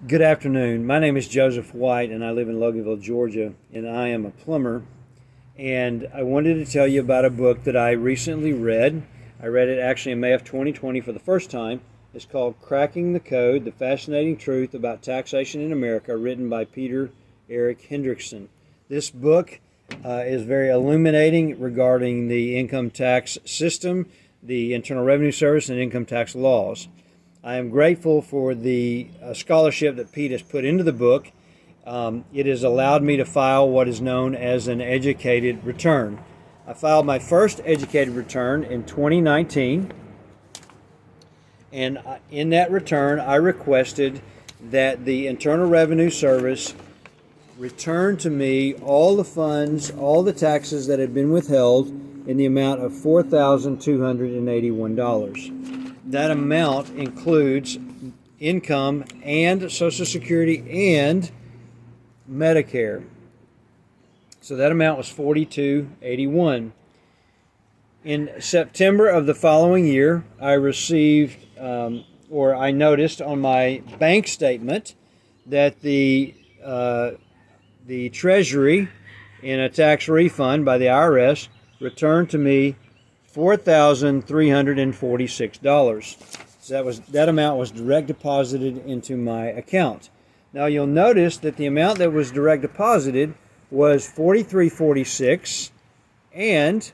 Good afternoon. My name is Joseph White, and I live in Loganville, Georgia, and I am a plumber. And I wanted to tell you about a book that I recently read. I read it actually in May of 2020 for the first time. It's called Cracking the Code, The Fascinating Truth About Taxation in America, written by Peter Eric Hendrickson. This book is very illuminating regarding the income tax system, the Internal Revenue Service, and income tax laws. I am grateful for the scholarship that Pete has put into the book. It has allowed me to file what is known as an educated return. I filed my first educated return in 2019, and in that return I requested that the Internal Revenue Service return to me all the funds, all the taxes that had been withheld in the amount of $4,281. That amount includes income and Social Security and Medicare. So that amount was $4,281. In September of the following year, I received, I noticed on my bank statement that the Treasury, in a tax refund by the IRS, returned to me $4,346. So that amount was direct deposited into my account. Now you'll notice that the amount that was direct deposited was $43.46, and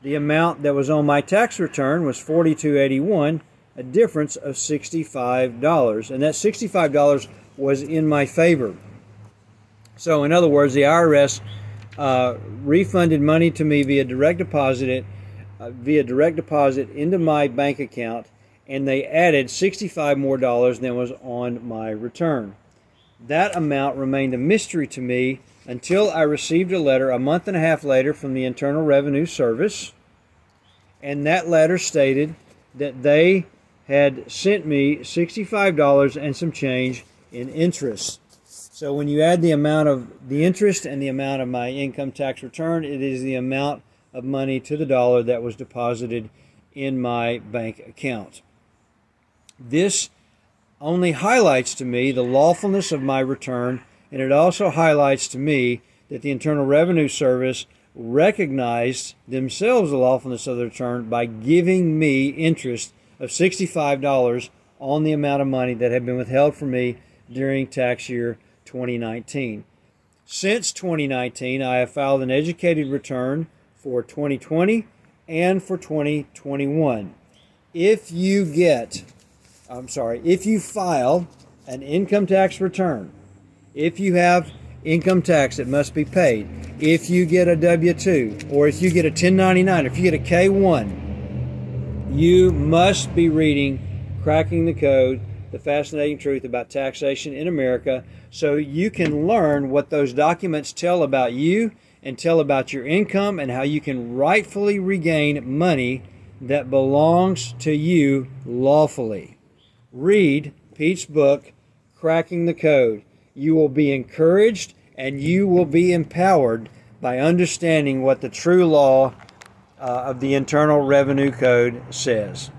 the amount that was on my tax return was $42.81, a difference of $65, and that $65 was in my favor. So in other words, the IRS refunded money to me via direct deposit into my bank account, and they added $65 more than was on my return. That amount remained a mystery to me until I received a letter a month and a half later from the Internal Revenue Service, and that letter stated that they had sent me $65 and some change in interest. So when you add the amount of the interest and the amount of my income tax return, it is the amount of money to the dollar that was deposited in my bank account. This only highlights to me the lawfulness of my return, and it also highlights to me that the Internal Revenue Service recognized themselves the lawfulness of the return by giving me interest of $65 on the amount of money that had been withheld from me during tax year 2019. Since 2019, I have filed an educated return for 2020 and for 2021. If you file an income tax return, if you have income tax that must be paid, if you get a W-2, or if you get a 1099, if you get a K-1, you must be reading Cracking the Code, The Fascinating Truth About Taxation in America, so you can learn what those documents tell about you and tell about your income and how you can rightfully regain money that belongs to you lawfully. Read Pete's book, Cracking the Code. You will be encouraged and you will be empowered by understanding what the true law of the Internal Revenue Code says.